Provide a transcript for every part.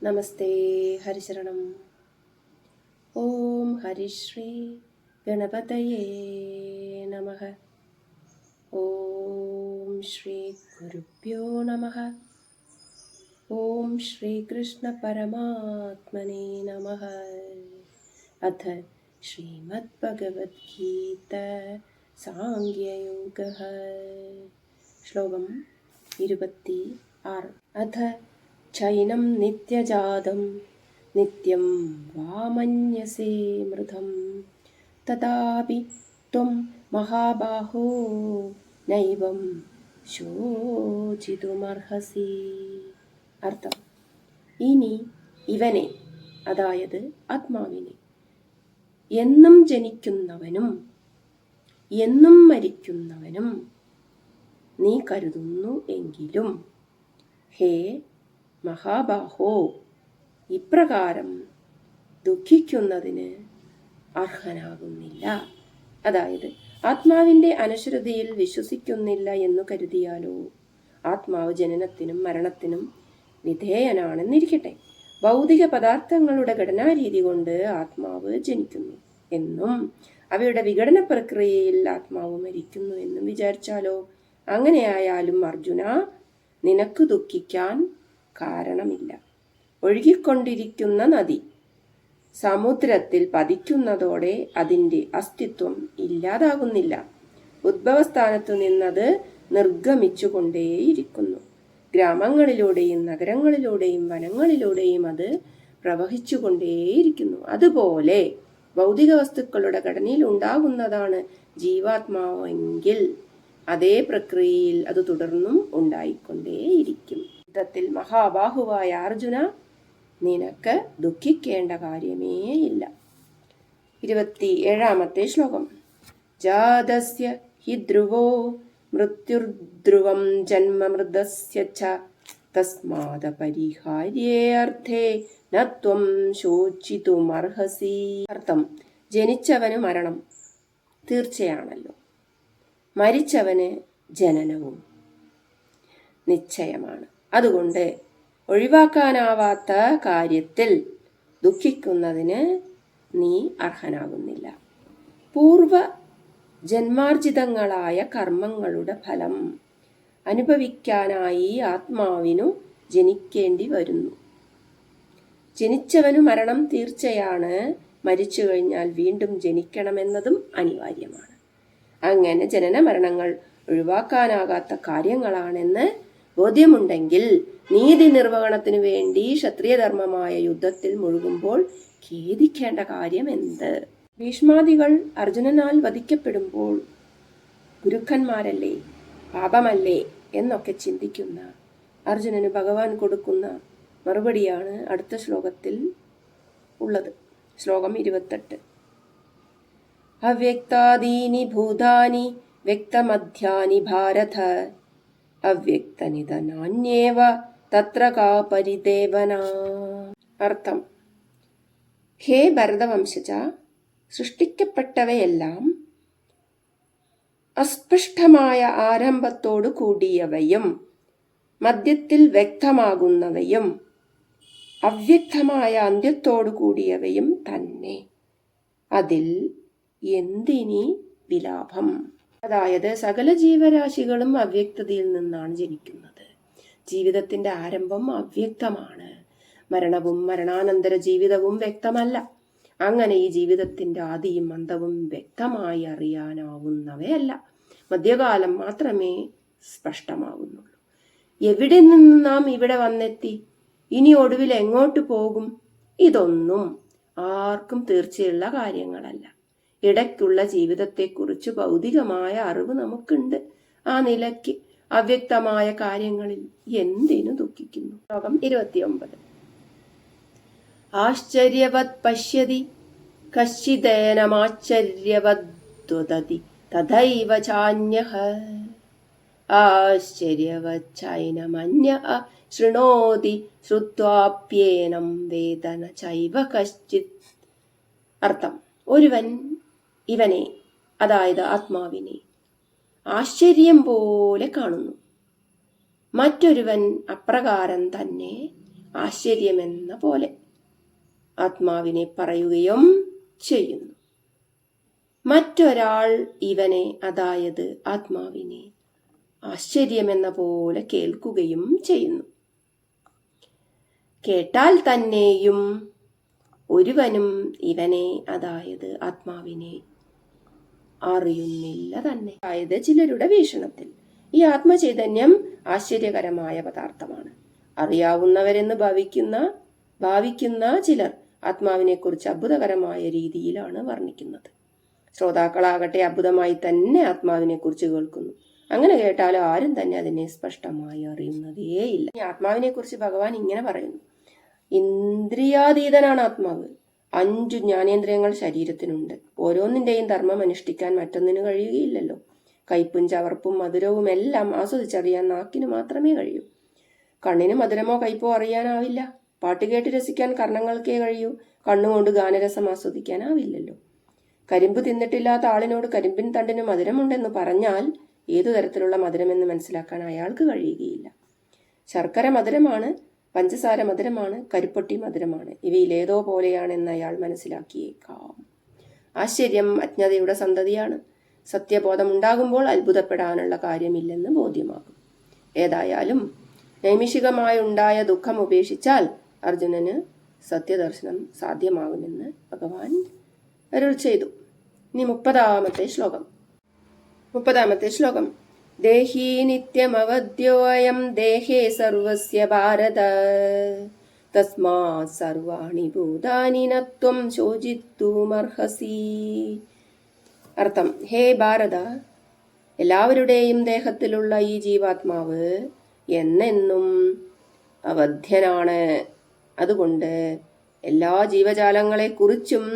നമസ്തേ ഹരിശരണം. ഓം ഹരിശ്രീ ഗണപതയേ നമഃ. ഓം ശ്രീ ഗുരുഭ്യോ നമഃ. ഓം ശ്രീകൃഷ്ണ പരമാത്മനേ നമഃ. അഥ ശ്രീമദ്ഭഗവദ്ഗീത സാംഖ്യയോഗഃ. ശ്ലോകം 26. അഥ ചൈനം നിത്യജാതം നിത്യം വാമന്യസേ മൃതം തഥാപി ത്വം മഹാബാഹോ നൈവം ശോചിതുമർഹസി. അർത്ഥം: ഇനി ഇവനെ, അതായത് ആത്മാവിനെ, എന്നും ജനിക്കുന്നവനും എന്നും മരിക്കുന്നവനും നീ കരുതുന്നു എങ്കിലും, ഹേ മഹാബാഹോ, ഇപ്രകാരം ദുഃഖിക്കുന്നതിന് അർഹനാകുന്നില്ല. അതായത് ആത്മാവിൻ്റെ അനശ്വരതയിൽ വിശ്വസിക്കുന്നില്ല എന്നു കരുതിയാലോ, ആത്മാവ് ജനനത്തിനും മരണത്തിനും വിധേയനാണെന്നിരിക്കട്ടെ. ഭൗതിക പദാർത്ഥങ്ങളുടെ ഘടനാരീതി കൊണ്ട് ആത്മാവ് ജനിക്കുന്നു എന്നും അവയുടെ വിഘടന പ്രക്രിയയിൽ ആത്മാവ് മരിക്കുന്നു എന്നും വിചാരിച്ചാലോ, അങ്ങനെയായാലും അർജുന, നിനക്ക് ദുഃഖിക്കാൻ കാരണമില്ല. ഒഴുകിക്കൊണ്ടിരിക്കുന്ന നദി സമുദ്രത്തിൽ പതിക്കുന്നതോടെ അതിൻ്റെ അസ്തിത്വം ഇല്ലാതാകുന്നില്ല. ഉദ്ഭവസ്ഥാനത്തു നിന്നത് നിർഗമിച്ചുകൊണ്ടേയിരിക്കുന്നു. ഗ്രാമങ്ങളിലൂടെയും നഗരങ്ങളിലൂടെയും വനങ്ങളിലൂടെയും അത് പ്രവഹിച്ചുകൊണ്ടേയിരിക്കുന്നു. അതുപോലെ ഭൗതിക വസ്തുക്കളുടെ ഘടനയിൽ ഉണ്ടാകുന്നതാണ് ജീവാത്മാവെങ്കിൽ അതേ പ്രക്രിയയിൽ അത് തുടർന്നും ഉണ്ടായിക്കൊണ്ടേയിരിക്കും. യുദ്ധത്തിൽ മഹാബാഹുവായ അർജുന, നിനക്ക് ദുഃഖിക്കേണ്ട കാര്യമേയില്ല. 27-ാമത്തെ ശ്ലോകം. ജാതസ്യ ഹി ധ്രുവോ മൃത്യുർധ്രുവം ജന്മ മൃതസ്യ ച തസ്മാദപരിഹാര്യേ അർത്ഥേ ന ത്വം ശോചിതുമർഹസി. അർത്ഥം: ജനിച്ചവന് മരണം തീർച്ചയാണല്ലോ, മരിച്ചവന് ജനനവും നിശ്ചയമാണ്. അതുകൊണ്ട് ഒഴിവാക്കാനാവാത്ത കാര്യത്തിൽ ദുഃഖിക്കുന്നതിന് നീ അർഹനാകുന്നില്ല. പൂർവ ജന്മാർജിതങ്ങളായ കർമ്മങ്ങളുടെ ഫലം അനുഭവിക്കാനായി ആത്മാവിനു ജനിക്കേണ്ടി വരുന്നു. ജനിച്ചവനു മരണം തീർച്ചയാണ്, മരിച്ചു കഴിഞ്ഞാൽ വീണ്ടും ജനിക്കണമെന്നതും അനിവാര്യമാണ്. അങ്ങനെ ജനന മരണങ്ങൾ ഒഴിവാക്കാനാകാത്ത കാര്യങ്ങളാണെന്ന് ബോധ്യമുണ്ടെങ്കിൽ നീതി നിർവഹണത്തിനു വേണ്ടി ക്ഷത്രിയധർമ്മമായ യുദ്ധത്തിൽ മുഴുകുമ്പോൾ ഖേദിക്കേണ്ട കാര്യം എന്ത്? ഭീഷ്മാദികൾ അർജുനനാൽ വധിക്കപ്പെടുമ്പോൾ ഗുരുക്കന്മാരല്ലേ, പാപമല്ലേ എന്നൊക്കെ ചിന്തിക്കുന്ന അർജുനന് ഭഗവാൻ കൊടുക്കുന്ന മറുപടിയാണ് അടുത്ത ശ്ലോകത്തിൽ ഉള്ളത്. ശ്ലോകം 28. അവ്യക്താദീനി ഭൂതാനി വ്യക്തമധ്യാനി ഭാരത അവ്യക്തനിധനാന്യേവ തത്ര കാ പരിദേവന. അർത്ഥം: ഹേ ഭരതവംശജ, സൃഷ്ടിക്കപ്പെട്ടവയെല്ലാം അസ്പഷ്ടമായ ആരംഭത്തോടു കൂടിയവയും മധ്യത്തിൽ വ്യക്തമാകുന്നവയും അവ്യക്തമായ അന്ത്യത്തോടു കൂടിയവയും തന്നെ. അതിൽ എന്തിനി വിലാപം? അതായത് സകല ജീവരാശികളും അവ്യക്തതയിൽ നിന്നാണ് ജനിക്കുന്നത്. ജീവിതത്തിന്റെ ആരംഭം അവ്യക്തമാണ്. മരണവും മരണാനന്തര ജീവിതവും വ്യക്തമല്ല. അങ്ങനെ ഈ ജീവിതത്തിന്റെ ആദിയും അന്തവും വ്യക്തമായി അറിയാനാവുന്നവയല്ല. മധ്യകാലം മാത്രമേ സ്പഷ്ടമാകുന്നുള്ളൂ. എവിടെ നിന്ന് നാം ഇവിടെ വന്നെത്തി, ഇനി ഒടുവിൽ എങ്ങോട്ട് പോകും, ഇതൊന്നും ആർക്കും തീർച്ചയുള്ള കാര്യങ്ങളല്ല. ഇടയ്ക്കുള്ള ജീവിതത്തെക്കുറിച്ച് ഭൗതികമായ അറിവ് നമുക്കുണ്ട്. ആ നിലയ്ക്ക് അവ്യക്തമായ കാര്യങ്ങളിൽ എന്തിനു ദുഃഖിക്കുന്നു? ശ്ലോകം 29. ആശ്ചര്യവത് പശ്യതി കശ്ചിദേനമാശ്ചര്യവദ്വദതി തഥൈവ ചാന്യഃ ആശ്ചര്യവച്ചൈനമന്യഃ ശൃണോതി ശ്രുത്വാപ്യേനം വേദന ചൈവ കശ്ചിത്. അർത്ഥം: ഒരുവൻ ഇവനെ, അതായത് ആത്മാവിനെ, ആശ്ചര്യം പോലെ കാണുന്നു. മറ്റൊരുവൻ അപ്രകാരം തന്നെ ആശ്ചര്യമെന്ന പോലെ ആത്മാവിനെ പറയുകയും ചെയ്യുന്നു. മറ്റൊരാൾ ഇവനെ, അതായത് ആത്മാവിനെ, ആശ്ചര്യമെന്ന പോലെ കേൾക്കുകയും ചെയ്യുന്നു. കേട്ടാൽ തന്നെയും ഒരുവനും ഇവനെ, അതായത് ആത്മാവിനെ, അറിയുന്നില്ല തന്നെ. അതായത് ചിലരുടെ വീക്ഷണത്തിൽ ഈ ആത്മചൈതന്യം ആശ്ചര്യകരമായ പദാർത്ഥമാണ്. അറിയാവുന്നവരെന്ന് ഭാവിക്കുന്ന ചിലർ ആത്മാവിനെ കുറിച്ച് അത്ഭുതകരമായ രീതിയിലാണ് വർണ്ണിക്കുന്നത്. ശ്രോതാക്കളാകട്ടെ അത്ഭുതമായി തന്നെ ആത്മാവിനെ കുറിച്ച് കേൾക്കുന്നു. അങ്ങനെ കേട്ടാലും ആരും തന്നെ അതിനെ സ്പഷ്ടമായി അറിയുന്നതേയില്ല. ഈ ആത്മാവിനെ കുറിച്ച് ഭഗവാൻ ഇങ്ങനെ പറയുന്നു: ഇന്ദ്രിയാതീതനാണ് ആത്മാവ്. 5 ജ്ഞാനേന്ദ്രിയങ്ങൾ ശരീരത്തിനുണ്ട്. ഓരോന്നിന്റെയും ധർമ്മം അനുഷ്ഠിക്കാൻ മറ്റൊന്നിന് കഴിയുകയില്ലല്ലോ. കയ്പും ചവർപ്പും മധുരവും എല്ലാം ആസ്വദിച്ചറിയാൻ നാക്കിന് മാത്രമേ കഴിയൂ. കണ്ണിന് മധുരമോ കയ്പോ അറിയാനാവില്ല. പാട്ടുകേട്ട് രസിക്കാൻ കർണങ്ങൾക്കേ കഴിയൂ. കണ്ണുകൊണ്ട് ഗാനരസം ആസ്വദിക്കാനാവില്ലല്ലോ. കരിമ്പ് തിന്നിട്ടില്ലാത്ത ആളിനോട് കരിമ്പിൻ തണ്ടിന് മധുരമുണ്ടെന്ന് പറഞ്ഞാൽ ഏതു തരത്തിലുള്ള മധുരമെന്ന് മനസ്സിലാക്കാൻ അയാൾക്ക് കഴിയുകയില്ല. ശർക്കര മധുരമാണ്, പഞ്ചസാര മധുരമാണ്, കരിപ്പൊട്ടി മധുരമാണ്. ഇവയിലേതോ പോലെയാണെന്ന് അയാൾ മനസ്സിലാക്കിയേക്കാം. ആശ്ചര്യം അജ്ഞതയുടെ സന്തതിയാണ്. സത്യബോധമുണ്ടാകുമ്പോൾ അത്ഭുതപ്പെടാനുള്ള കാര്യമില്ലെന്ന് ബോധ്യമാകും. ഏതായാലും നൈമിഷികമായുണ്ടായ ദുഃഖം ഉപേക്ഷിച്ചാൽ അർജുനന് സത്യദർശനം സാധ്യമാകുമെന്ന് ഭഗവാൻ അരുൾ ചെയ്തു. ഇനി 30ാമത്തെ ശ്ലോകം. ദേഹി നിത്യമവദ്യോയം ദേഹേ സർവസ്യ ഭാരത തസ്മാത് സർവാണി ഭൂതാനി ന ത്വം ശോചിത്തുമർഹസി. അർത്ഥം: ഹേ ഭാരത, എല്ലാവരുടെയും ദേഹത്തിലുള്ള ഈ ജീവാത്മാവ് എന്നെന്നും അവധ്യനാണ്. അതുകൊണ്ട് എല്ലാ ജീവജാലങ്ങളെക്കുറിച്ചും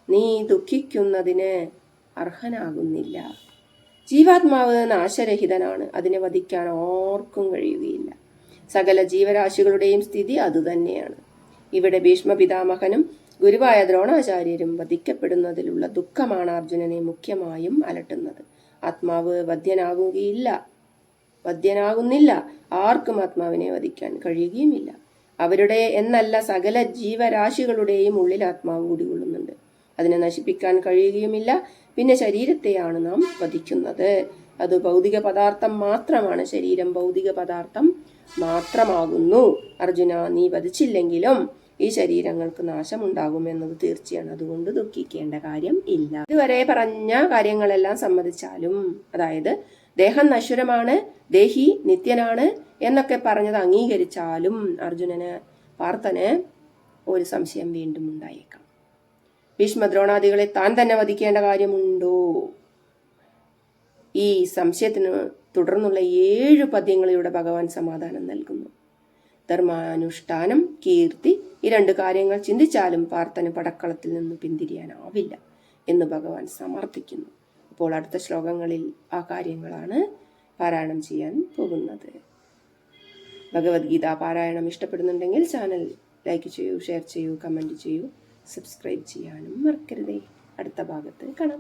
നീ ദുഃഖിക്കുന്നതിന് അർഹനാകുന്നില്ല. ജീവാത്മാവ് നാശരഹിതനാണ്. അതിനെ വധിക്കാൻ ആർക്കും കഴിയുകയില്ല. സകല ജീവരാശികളുടെയും സ്ഥിതി അതുതന്നെയാണ്. ഇവിടെ ഭീഷ്മ പിതാമഹനും ഗുരുവായ ദ്രോണാചാര്യരും വധിക്കപ്പെടുന്നതിലുള്ള ദുഃഖമാണ് അർജുനനെ മുഖ്യമായും അലട്ടുന്നത്. ആത്മാവ് വധ്യനാകുന്നില്ല. ആർക്കും ആത്മാവിനെ വധിക്കാൻ കഴിയുകയുമില്ല. അവരുടെ എന്നല്ല, സകല ജീവരാശികളുടെയും ഉള്ളിൽ ആത്മാവ് കുടികൊള്ളുന്നുണ്ട്. അതിനെ നശിപ്പിക്കാൻ കഴിയുകയുമില്ല. പിന്നെ ശരീരത്തെയാണ് നാം വധിക്കുന്നത്. അത് ഭൗതിക പദാർത്ഥം മാത്രമാണ്. ശരീരം ഭൗതിക പദാർത്ഥം മാത്രമാകുന്നു. അർജുന, നീ വധിച്ചില്ലെങ്കിലും ഈ ശരീരങ്ങൾക്ക് നാശമുണ്ടാകുമെന്നത് തീർച്ചയാണ്. അതുകൊണ്ട് ദുഃഖിക്കേണ്ട കാര്യം ഇല്ല. ഇതുവരെ പറഞ്ഞ കാര്യങ്ങളെല്ലാം സമ്മതിച്ചാലും, അതായത് ദേഹം നശ്വരമാണ്, ദേഹി നിത്യനാണ് എന്നൊക്കെ പറഞ്ഞത് അംഗീകരിച്ചാലും പാർത്ഥന് ഒരു സംശയം വീണ്ടും ഉണ്ടായേക്കാം. ഭീഷ്മദ്രോണാദികളെ താൻ തന്നെ വധിക്കേണ്ട കാര്യമുണ്ടോ? ഈ സംശയത്തിന് തുടർന്നുള്ള 7 പദ്യങ്ങളിലൂടെ ഭഗവാൻ സമാധാനം നൽകുന്നു. ധർമാനുഷ്ഠാനം, കീർത്തി, ഈ 2 കാര്യങ്ങൾ ചിന്തിച്ചാലും പാർത്ഥന് പടക്കളത്തിൽ നിന്ന് പിന്തിരിയാനാവില്ല എന്ന് ഭഗവാൻ സമർത്ഥിക്കുന്നു. അപ്പോൾ അടുത്ത ശ്ലോകങ്ങളിൽ ആ കാര്യങ്ങളാണ് പാരായണം ചെയ്യാൻ പോകുന്നത്. ഭഗവത്ഗീത പാരായണം ഇഷ്ടപ്പെടുന്നുണ്ടെങ്കിൽ ചാനൽ ലൈക്ക് ചെയ്യൂ, ഷെയർ ചെയ്യൂ, കമൻറ്റ് ചെയ്യൂ, സബ്സ്ക്രൈബ് ചെയ്യാനും മറക്കരുതേ. അടുത്ത ഭാഗത്ത് കാണാം.